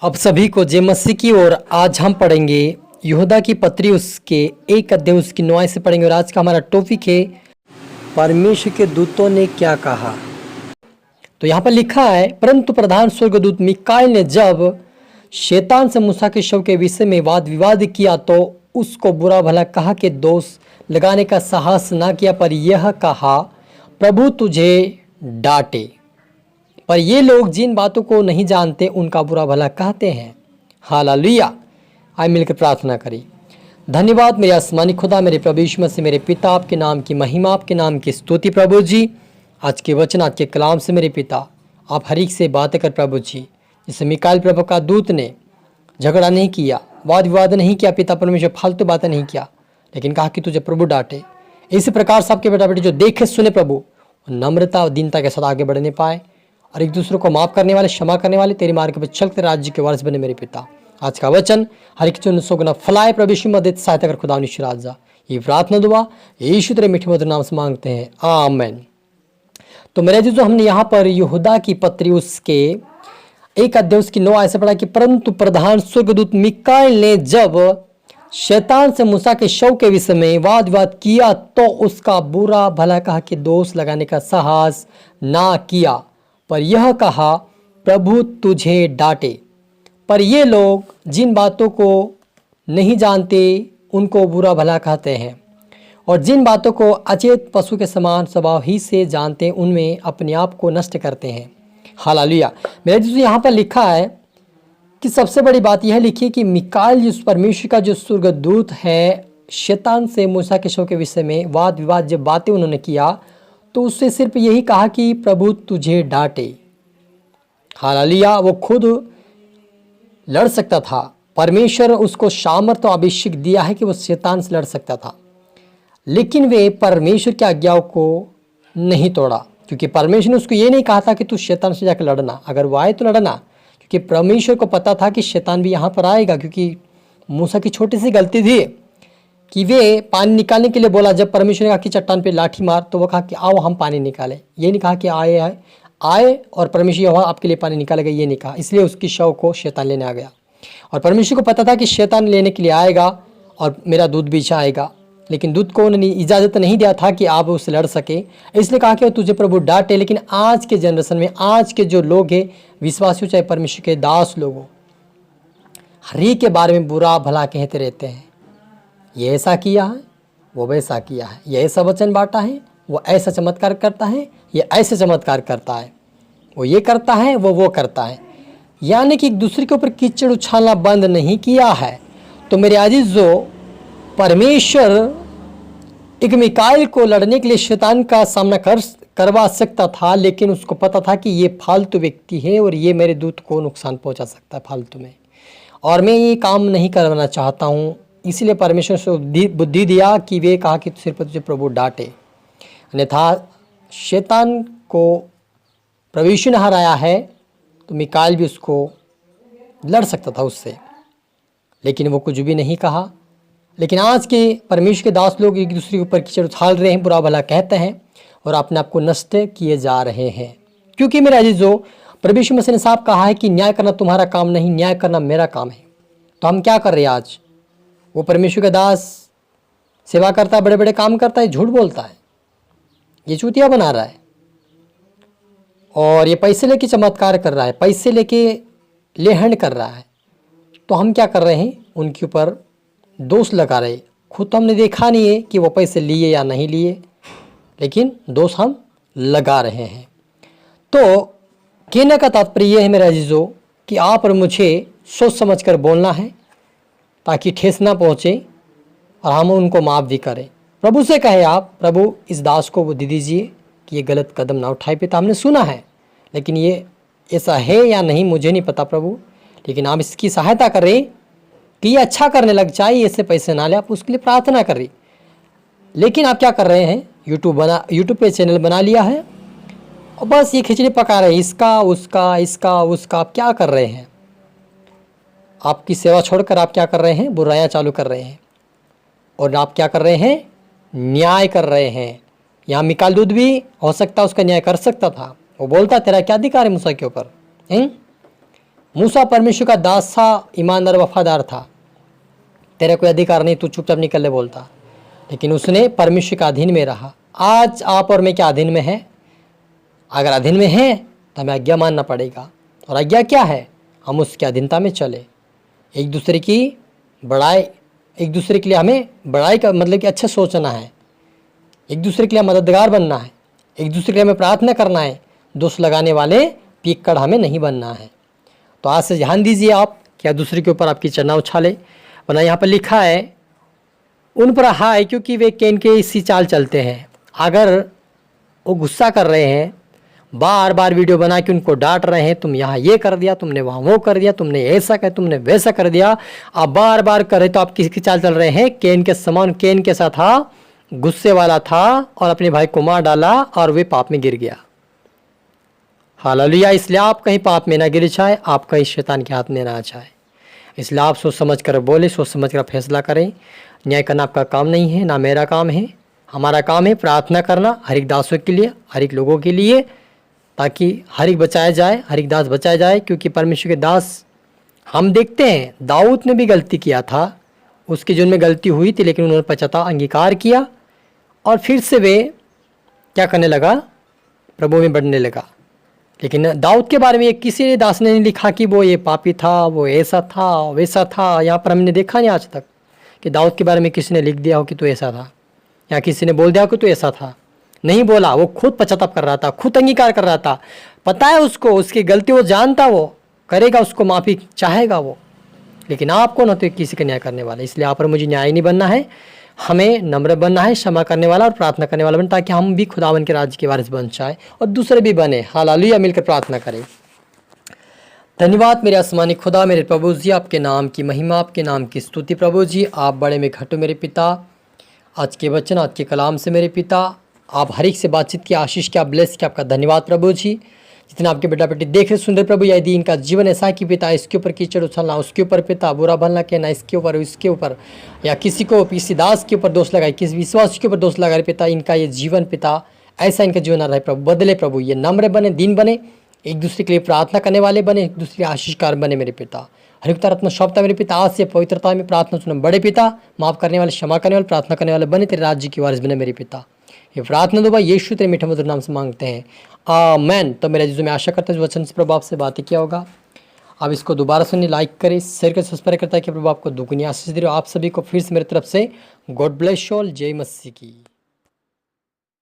अब सभी को जय मसीह की। और आज हम पढ़ेंगे यहूदा की पत्री, उसके 1 अध्याय उसकी 9 से पढ़ेंगे। और आज का हमारा टॉपिक है परमेश्वर के दूतों ने क्या कहा। तो यहाँ पर लिखा है, परंतु प्रधान स्वर्गदूत मिकाएल ने जब शैतान से मूसा के शव के विषय में वाद विवाद किया तो उसको बुरा भला कहा के दोष लगाने का साहस ना किया, पर यह कहा, प्रभु तुझे डांटे। पर ये लोग जिन बातों को नहीं जानते उनका बुरा भला कहते हैं। हालेलुया। आइए मिलकर प्रार्थना करें। धन्यवाद मेरे आसमानी खुदा, मेरे प्रभु यीशु मसीह, मेरे पिता, आपके नाम की महिमा, आपके नाम की स्तुति प्रभु जी। आज के वचन, आज के कलाम से मेरे पिता आप हर एक से बातें कर प्रभु जी। जैसे मिकाएल प्रभु का दूत ने झगड़ा नहीं किया, वाद विवाद नहीं किया, पिता परमेश्वर फालतू बातें नहीं किया, लेकिन कहा कि तुझे प्रभु डांटे। इसी प्रकार से आपके बेटा बेटी जो देखे सुने प्रभु, नम्रता और दीनता के साथ आगे बढ़ने पाए और एक दूसरे को माफ करने वाले, क्षमा करने वाले, तेरे मार्ग पर चलते राज्य के वारिस बने मेरे पिता। आज का वचन हर एक चुन सौ गुना फलाए प्रभु यीशु मदद सहायता कर खुदा राजा। ये प्रार्थना दुआ यीशु तेरे मीठे मधुर नाम से मांगते हैं, आमीन। तो मेरे जो हमने यहाँ पर यहूदा की पत्री उसके 1 अध्याय उसकी 9 आयत से पढ़ा कि परंतु प्रधान स्वर्गदूत मिकाएल ने जब शैतान से मूसा के शव के विषय में वाद विवाद किया तो उसका बुरा भला कहा कि दोष लगाने का साहस ना किया, पर यह कहा, प्रभु तुझे डांटे। पर ये लोग जिन बातों को नहीं जानते उनको बुरा भला कहते हैं, और जिन बातों को अचेत पशु के समान स्वभाव ही से जानते हैं उनमें अपने आप को नष्ट करते हैं। हालेलुया। मेरे जो यहाँ पर लिखा है कि सबसे बड़ी बात यह लिखी कि मिकाएल जिस परमेश्वर का जो स्वर्गदूत है, शैतान से मूसा के शव के विषय में वाद विवाद जब बातें उन्होंने किया तो उससे सिर्फ यही कहा कि प्रभु तुझे डांटे। हालेलुया। वो खुद लड़ सकता था, परमेश्वर उसको सामर्थ्य और अभिषेक दिया है कि वो शैतान से लड़ सकता था, लेकिन वे परमेश्वर की आज्ञाओं को नहीं तोड़ा, क्योंकि परमेश्वर ने उसको ये नहीं कहा था कि तू शैतान से जाकर लड़ना, अगर वो आए तो लड़ना, क्योंकि परमेश्वर को पता था कि शैतान भी यहाँ पर आएगा। क्योंकि मूसा की छोटी सी गलती थी कि वे पानी निकालने के लिए बोला, जब परमेश्वर ने कहा कि चट्टान पे लाठी मार, तो वो कहा कि आओ हम पानी निकालें। ये नहीं कहा कि आए और परमेश्वर यहोवा आपके लिए पानी निकालेगा, ये नहीं कहा। इसलिए उसकी शव को शैतान लेने आ गया, और परमेश्वर को पता था कि शैतान लेने के लिए आएगा और मेरा दूध भी आएगा, लेकिन दूध को उन्होंने इजाज़त नहीं दिया था कि आप उससे लड़ सके। इसलिए कहा कि तुझे प्रभु डांटे। लेकिन आज के जनरेशन में, आज के जो लोग हैं, विश्वासी चाहे परमेश्वर के दास लोगों, हर एक के बारे में बुरा भला कहते रहते हैं। ये ऐसा किया है, वो वैसा किया है, ये ऐसा वचन बांटा है, वो ऐसा चमत्कार करता है, ये ऐसे चमत्कार करता है, वो ये करता है, वो करता है। यानी कि एक दूसरे के ऊपर कीचड़ उछालना बंद नहीं किया है। तो मेरे अजीजों, परमेश्वर एक मिकाएल को लड़ने के लिए शैतान का सामना करवा सकता था, लेकिन उसको पता था कि ये फालतू व्यक्ति है और ये मेरे दूत को नुकसान पहुंचा सकता है फालतू में, और मैं ये काम नहीं करवाना चाहता हूँ। इसलिए परमेश्वर से बुद्धि दिया कि वे कहा कि सिर्फ तुझे प्रभु डांटे। अन्यथा शैतान को प्रभु यीशु ने हराया है, तो मिकाएल भी उसको लड़ सकता था उससे, लेकिन वो कुछ भी नहीं कहा। लेकिन आज के परमेश्वर के दास लोग एक दूसरे के ऊपर कीचड़ उछाल रहे हैं, बुरा भला कहते हैं और अपने आप को नष्ट किए जा रहे हैं। क्योंकि मेरा अजीजों, प्रभु यीशु मसीह ने साफ कहा है कि न्याय करना तुम्हारा काम नहीं, न्याय करना मेरा काम है। तो हम क्या कर रहे हैं आज? वो परमेश्वर का दास सेवा करता है, बड़े बड़े काम करता है, झूठ बोलता है, ये चूतिया बना रहा है, और ये पैसे लेके चमत्कार कर रहा है, पैसे लेके लेहंड कर रहा है। तो हम क्या कर रहे हैं? उनके ऊपर दोष लगा रहे। खुद तो हमने देखा नहीं है कि वो पैसे लिए या नहीं लिए, लेकिन दोष हम लगा रहे हैं। तो कहने का तात्पर्य है मेरे अजीजों कि आप और मुझे सोच समझ कर बोलना है, ताकि ठेस ना पहुँचे और हम उनको माफ़ भी करें। प्रभु से कहे आप, प्रभु इस दास को बुद्धि दीजिए कि ये गलत कदम ना उठाए। पिता हमने सुना है, लेकिन ये ऐसा है या नहीं मुझे नहीं पता प्रभु, लेकिन आप इसकी सहायता करें कि ये अच्छा करने लग जाए, ऐसे पैसे ना ले। आप उसके लिए प्रार्थना करें। लेकिन आप क्या कर रहे हैं? यूट्यूब पे चैनल बना लिया है और बस ये खिचड़ी पका रहे हैं, इसका उसका इसका उसका। आप क्या कर रहे हैं? आपकी सेवा छोड़कर आप क्या कर रहे हैं? बुराइयां चालू कर रहे हैं। और आप क्या कर रहे हैं? न्याय कर रहे हैं। यहाँ मिकाएल दूत भी हो सकता है उसका न्याय कर सकता था। वो बोलता तेरा क्या अधिकार है मूसा के ऊपर? मूसा परमेश्वर का दास था, ईमानदार वफादार था, तेरा कोई अधिकार नहीं, तू चुपचाप निकल ले बोलता, लेकिन उसने परमेश्वर के अधीन में रहा। आज आप और मैं क्या अधीन में हैं? अगर अधीन में हैं तो हमें आज्ञा मानना पड़ेगा। और आज्ञा क्या है? हम उसकी अधीनता में चले, एक दूसरे की बड़ाई, एक दूसरे के लिए हमें बड़ाई का मतलब कि अच्छा सोचना है, एक दूसरे के लिए मददगार बनना है, एक दूसरे के लिए हमें प्रार्थना करना है। दोष लगाने वाले पियक्कड़ हमें नहीं बनना है। तो आज से ध्यान दीजिए आप क्या दूसरे के ऊपर आपकी चना उछाले। वरना यहाँ पर लिखा है उन पर हाय, क्योंकि वे कैन के इसी चाल चलते हैं। अगर वो गुस्सा कर रहे हैं, बार बार वीडियो बना के उनको डांट रहे हैं, तुम यहाँ ये कर दिया, तुमने वहाँ वो कर दिया, तुमने ऐसा कर, तुमने वैसा कर दिया, आप बार बार कर रहे, तो आप किसकी चाल चल रहे हैं? कैन के समान। कैन कैसा था? गुस्से वाला था और अपने भाई को मार डाला और वे पाप में गिर गया। हालेलुया। इसलिए आप कहीं पाप में ना गिर जाए, आप कहीं शैतान के हाथ में ना आ जाए। इसलिए आप सोच समझ कर बोले, सोच समझ कर फैसला करें। न्याय करना आपका काम नहीं है, ना मेरा काम है। हमारा काम है प्रार्थना करना हर एक दासों के लिए, हर एक लोगों के लिए, ताकि हर एक बचाया जाए, हर एक दास बचाया जाए। क्योंकि परमेश्वर के दास हम देखते हैं, दाऊद ने भी गलती किया था, उसके जीवन में गलती हुई थी, लेकिन उन्होंने पश्चाताप अंगीकार किया और फिर से वे क्या करने लगा? प्रभु में बढ़ने लगा। लेकिन दाऊद के बारे में किसी ने दास ने नहीं लिखा कि वो ये पापी था, वो ऐसा था, वैसा था। यहाँ पर हमने देखा नहीं आज तक कि दाऊद के बारे में किसी ने लिख दिया हो कि तू ऐसा था, या किसी ने बोल दिया हो कि तू ऐसा था। नहीं बोला, वो खुद पश्चाताप कर रहा था, खुद अंगीकार कर रहा था। पता है उसको, उसकी गलती वो जानता, वो करेगा, उसको माफ़ी चाहेगा वो। लेकिन आप कौन होते किसी का न्याय करने वाला? इसलिए आप पर मुझे न्याय नहीं बनना है, हमें नम्र बनना है, क्षमा करने वाला और प्रार्थना करने वाला बने, ताकि हम भी खुदावन के राज्य के वारिस बन जाए और दूसरे भी बने। हालेलुया। मिलकर प्रार्थना करें। धन्यवाद मेरे आसमानी खुदा, मेरे प्रभु जी, आपके नाम की महिमा, आपके नाम की स्तुति। प्रभु जी आप बड़े में घटो मेरे पिता। आज के वचन, आज के कलाम से मेरे पिता आप हर एक से बातचीत की, आशीष की, आप ब्लेस की। आपका धन्यवाद प्रभु जी। जितना आपके बेटा बेटी देख रहे सुन रहे प्रभु, यदि इनका जीवन ऐसा है कि पिता इसके ऊपर कीचड़ उछलना, उसके ऊपर पिता बुरा भलना कहना, इसके ऊपर इसके ऊपर, या किसी को किसी दास के ऊपर दोष लगाए, किसी विश्वास के ऊपर दोष लगाए पिता, इनका ये जीवन पिता ऐसा इनका जीवन आ रहा है प्रभु, बदले प्रभु। ये नम्र बने, दीन बने, एक दूसरे के लिए प्रार्थना करने वाले बने, एक दूसरे के आशीषकार बने मेरे पिता। हरिकता रत्न शब्द मेरे पिता, आज से पवित्रता में प्रार्थना सुनो बड़े पिता, माफ़ करने वाले, क्षमा करने वाले, प्रार्थना करने वाले बने, तेरे राज्य की वारिस बने मेरे पिता। ये प्रार्थना दो भाई यीशु तेरे मीठे मधुर नाम से मांगते हैं, आमेन। तो मेरा जिसमें आशा करता है वचन से प्रभु आपसे बातें किया होगा। आप इसको दोबारा सुनिए, लाइक करें, शेयर करें, सब्सक्राइब करता है कि प्रभु आपको दुगनी आशीष दे रहे हो। आप सभी को फिर से मेरी तरफ से गॉड ब्लेस यू ऑल। जय मसीह की।